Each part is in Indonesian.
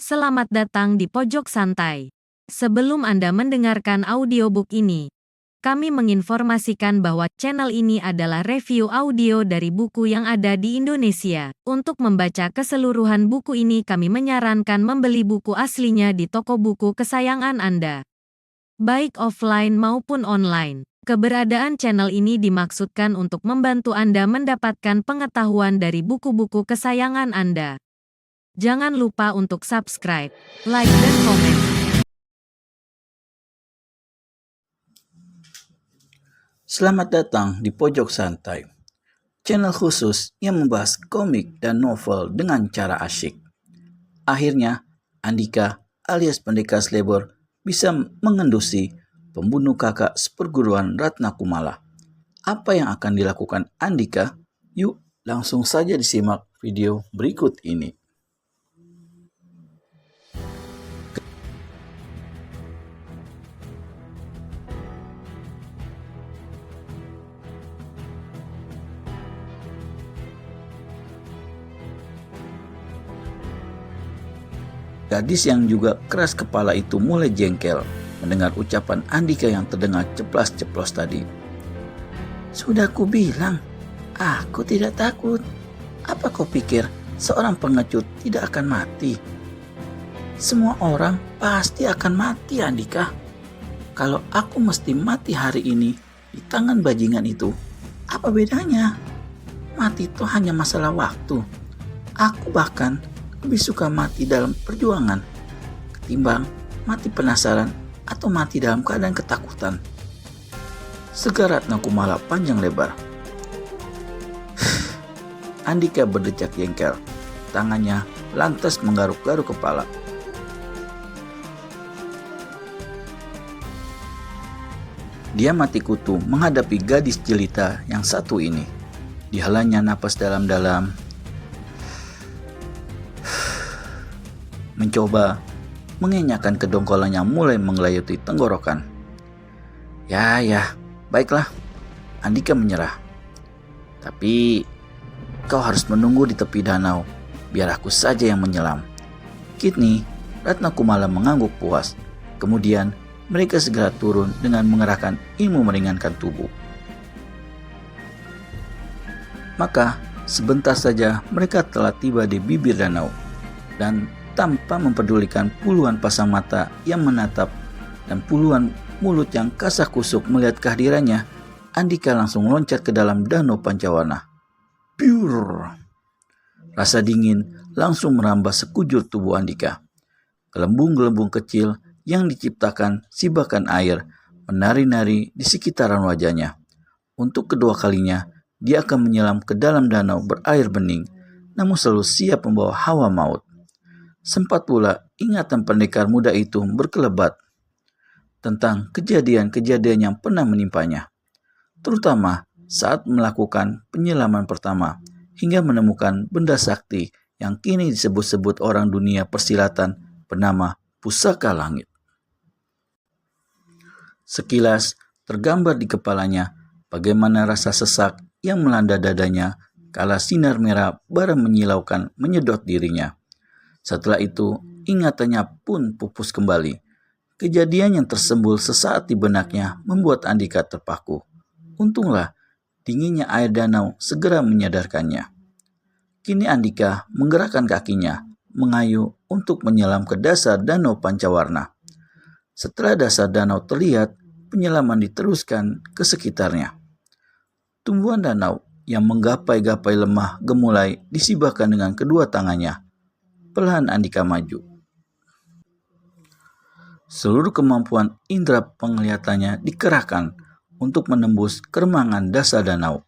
Selamat datang di Pojok Santai. Sebelum Anda mendengarkan audiobook ini, kami menginformasikan bahwa channel ini adalah review audio dari buku yang ada di Indonesia. Untuk membaca keseluruhan buku ini, kami menyarankan membeli buku aslinya di toko buku kesayangan Anda, baik offline maupun online. Keberadaan channel ini dimaksudkan untuk membantu Anda mendapatkan pengetahuan dari buku-buku kesayangan Anda. Jangan lupa untuk subscribe, like, dan komen. Selamat datang di Pojok Santai, channel khusus yang membahas komik dan novel dengan cara asyik. Akhirnya, Andika alias Pendekar Slebor bisa mengendusi pembunuh kakak seperguruan Ratna Kumala. Apa yang akan dilakukan Andika? Yuk, langsung saja disimak video berikut ini. Gadis yang juga keras kepala itu mulai jengkel mendengar ucapan Andika yang terdengar ceplas-ceplos tadi. Sudah ku bilang, aku tidak takut. Apa kau pikir seorang pengecut tidak akan mati? Semua orang pasti akan mati, Andika. Kalau aku mesti mati hari ini di tangan bajingan itu, apa bedanya? Mati itu hanya masalah waktu. Aku bahkan lebih suka mati dalam perjuangan ketimbang mati penasaran atau mati dalam keadaan ketakutan. Segar Ratna Kumala panjang lebar. Andika berdecak jengkel. Tangannya lantas menggaruk-garuk kepala. Dia mati kutu menghadapi gadis jelita yang satu ini. Dihalanya napas dalam-dalam, mencoba mengenyahkan kedongkolan yang mulai menggelayuti tenggorokan. Ya, baiklah. Andika menyerah. Tapi kau harus menunggu di tepi danau, biar aku saja yang menyelam. Kini, Ratna Kumala mengangguk puas. Kemudian, mereka segera turun dengan mengerahkan ilmu meringankan tubuh. Maka, sebentar saja mereka telah tiba di bibir danau. Dan tanpa mempedulikan puluhan pasang mata yang menatap dan puluhan mulut yang kasak kusuk melihat kehadirannya, Andika langsung loncat ke dalam danau pancawarna. Piur! Rasa dingin langsung merambah sekujur tubuh Andika. Gelembung-gelembung kecil yang diciptakan sibakan air menari-nari di sekitaran wajahnya. Untuk kedua kalinya, dia akan menyelam ke dalam danau berair bening, namun selalu siap membawa hawa maut. Sempat pula ingatan pendekar muda itu berkelebat tentang kejadian-kejadian yang pernah menimpanya, terutama saat melakukan penyelaman pertama hingga menemukan benda sakti yang kini disebut-sebut orang dunia persilatan bernama Pusaka Langit. Sekilas tergambar di kepalanya bagaimana rasa sesak yang melanda dadanya kala sinar merah bara menyilaukan menyedot dirinya. Setelah itu, ingatannya pun pupus kembali. Kejadian yang tersembul sesaat di benaknya membuat Andika terpaku. Untunglah, dinginnya air danau segera menyadarkannya. Kini Andika menggerakkan kakinya, mengayuh untuk menyelam ke dasar danau pancawarna. Setelah dasar danau terlihat, penyelaman diteruskan ke sekitarnya. Tumbuhan danau yang menggapai-gapai lemah gemulai disibakkan dengan kedua tangannya. Perlahan Andika maju. Seluruh kemampuan indera penglihatannya dikerahkan untuk menembus keremangan dasar danau.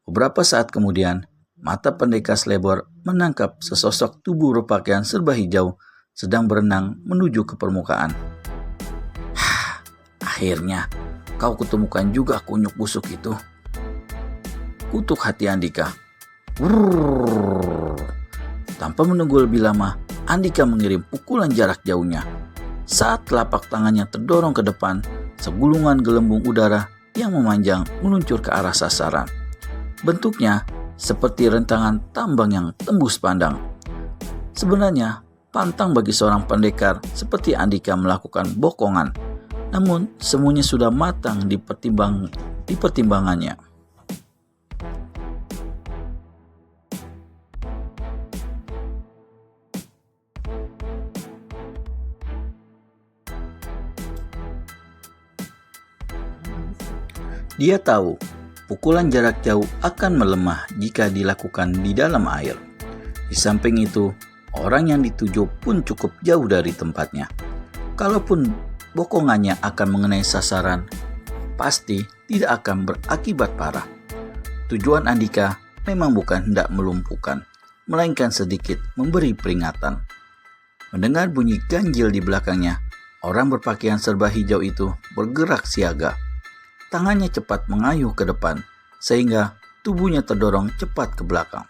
Beberapa saat kemudian, mata Pendekar Slebor menangkap sesosok tubuh berpakaian serba hijau sedang berenang menuju ke permukaan. Akhirnya, kau kutemukan juga kunyuk busuk itu. Kutuk hati Andika. Tanpa menunggu lebih lama, Andika mengirim pukulan jarak jauhnya. Saat telapak tangannya terdorong ke depan, segulungan gelembung udara yang memanjang meluncur ke arah sasaran. Bentuknya seperti rentangan tambang yang tembus pandang. Sebenarnya, pantang bagi seorang pendekar seperti Andika melakukan bokongan, namun semuanya sudah matang di pertimbangannya. Dia tahu pukulan jarak jauh akan melemah jika dilakukan di dalam air. Di samping itu, orang yang dituju pun cukup jauh dari tempatnya. Kalaupun bokongannya akan mengenai sasaran, pasti tidak akan berakibat parah. Tujuan Andika memang bukan hendak melumpuhkan, melainkan sedikit memberi peringatan. Mendengar bunyi ganjil di belakangnya, orang berpakaian serba hijau itu bergerak siaga. Tangannya cepat mengayuh ke depan, sehingga tubuhnya terdorong cepat ke belakang.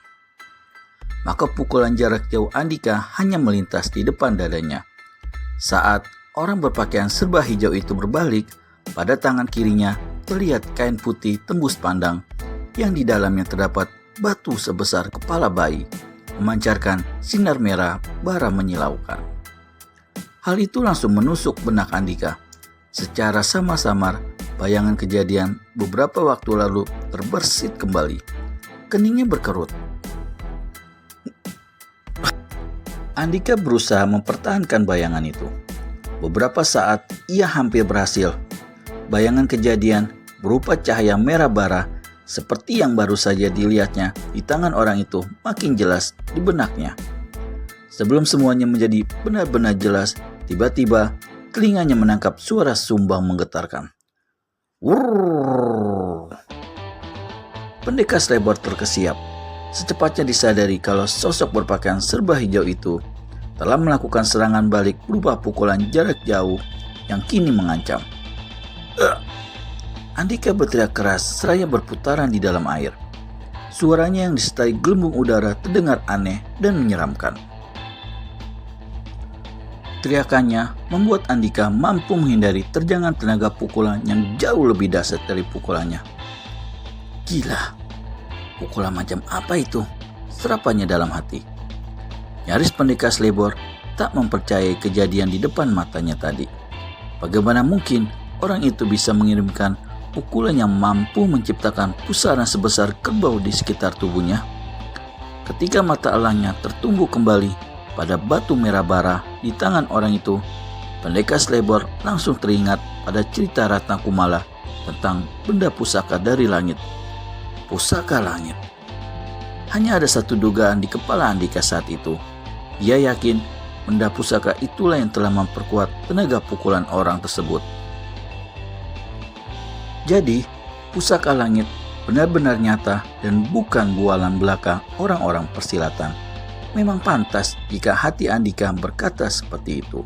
Maka pukulan jarak jauh Andika hanya melintas di depan dadanya. Saat orang berpakaian serba hijau itu berbalik, pada tangan kirinya terlihat kain putih tembus pandang, yang di dalamnya terdapat batu sebesar kepala bayi, memancarkan sinar merah bara menyilaukan. Hal itu langsung menusuk benak Andika. Secara samar-samar, bayangan kejadian beberapa waktu lalu terbersit kembali. Keningnya berkerut. Andika berusaha mempertahankan bayangan itu. Beberapa saat ia hampir berhasil. Bayangan kejadian berupa cahaya merah bara seperti yang baru saja dilihatnya di tangan orang itu makin jelas di benaknya. Sebelum semuanya menjadi benar-benar jelas, tiba-tiba telinganya menangkap suara sumbang menggetarkan. Wurr. Pendekar Sledborg terkesiap. Secepatnya disadari kalau sosok berpakaian serba hijau itu telah melakukan serangan balik berupa pukulan jarak jauh yang kini mengancam. Andika berteriak keras seraya berputaran di dalam air. Suaranya yang disertai gelembung udara terdengar aneh dan menyeramkan. Teriakannya membuat Andika mampu menghindari terjangan tenaga pukulan yang jauh lebih dahsyat dari pukulannya. Gila, pukulan macam apa itu? Serapannya dalam hati. Nyaris pendekar Sledborg tak mempercayai kejadian di depan matanya tadi. Bagaimana mungkin orang itu bisa mengirimkan pukulan yang mampu menciptakan pusaran sebesar kerbau di sekitar tubuhnya? Ketika mata elangnya tertumbuh kembali pada batu merah bara di tangan orang itu, pendekar Sledborg langsung teringat pada cerita Ratna Kumala tentang benda pusaka dari langit. Pusaka langit. Hanya ada satu dugaan di kepala Andika saat itu. Dia yakin benda pusaka itulah yang telah memperkuat tenaga pukulan orang tersebut. Jadi, pusaka langit benar-benar nyata dan bukan bualan belaka orang-orang persilatan. Memang pantas jika hati Andika berkata seperti itu.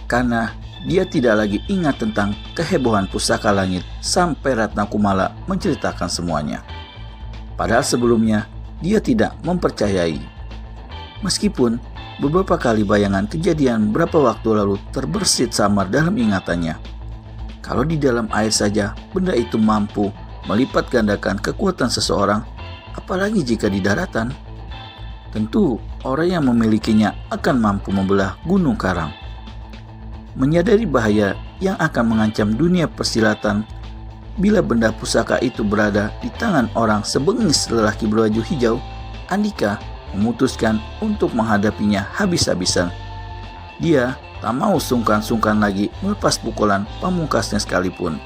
Karena dia tidak lagi ingat tentang kehebohan pusaka langit sampai Ratna Kumala menceritakan semuanya. Padahal sebelumnya dia tidak mempercayai. Meskipun beberapa kali bayangan kejadian beberapa waktu lalu terbersit samar dalam ingatannya. Kalau di dalam air saja benda itu mampu melipat gandakan kekuatan seseorang, apalagi jika di daratan. Tentu orang yang memilikinya akan mampu membelah gunung karang. Menyadari bahaya yang akan mengancam dunia persilatan bila benda pusaka itu berada di tangan orang sebengis lelaki berbaju hijau, Andika memutuskan untuk menghadapinya habis-habisan. Dia tak mau sungkan-sungkan lagi melepas pukulan pamungkasnya sekalipun.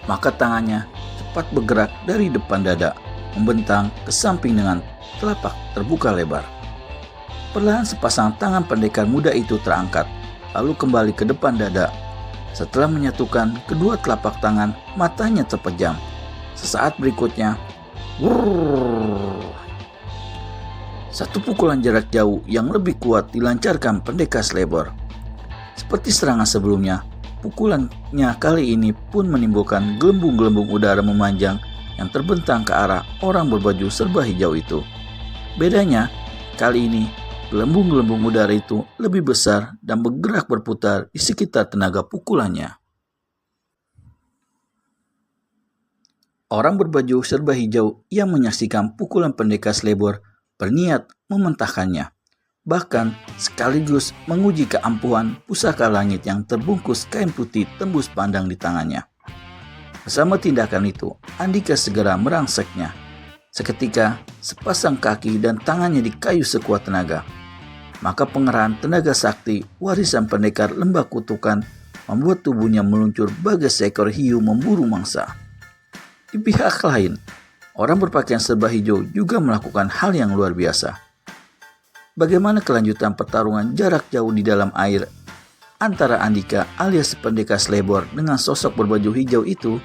Maka tangannya cepat bergerak dari depan dada, membentang ke samping dengan telapak terbuka lebar. Perlahan sepasang tangan pendekar muda itu terangkat, lalu kembali ke depan dada. Setelah menyatukan kedua telapak tangan, matanya terpejam. Sesaat berikutnya, wurr, satu pukulan jarak jauh yang lebih kuat dilancarkan pendekar Sledborg. Seperti serangan sebelumnya, pukulannya kali ini pun menimbulkan gelembung-gelembung udara memanjang yang terbentang ke arah orang berbaju serba hijau itu. Bedanya, kali ini gelembung-gelembung udara itu lebih besar dan bergerak berputar di sekitar tenaga pukulannya. Orang berbaju serba hijau yang menyaksikan pukulan pendekar Slebor berniat mementahkannya, bahkan sekaligus menguji keampuhan pusaka langit yang terbungkus kain putih tembus pandang di tangannya. Bersama tindakan itu, Andika segera merangseknya. Seketika, sepasang kaki dan tangannya dikayu sekuat tenaga. Maka pengerahan tenaga sakti, warisan pendekar lembah kutukan, membuat tubuhnya meluncur bagai seekor hiu memburu mangsa. Di pihak lain, orang berpakaian serba hijau juga melakukan hal yang luar biasa. Bagaimana kelanjutan pertarungan jarak jauh di dalam air antara Andika alias pendekar Slebor dengan sosok berbaju hijau itu?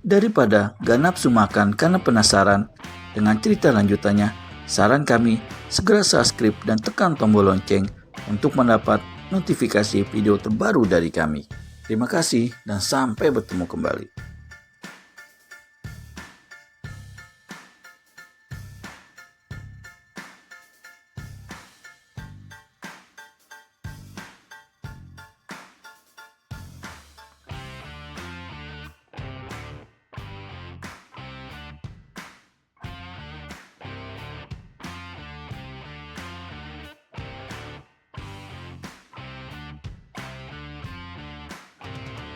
Daripada gak nafsu makan karena penasaran dengan cerita lanjutannya, saran kami segera subscribe dan tekan tombol lonceng untuk mendapat notifikasi video terbaru dari kami. Terima kasih dan sampai bertemu kembali.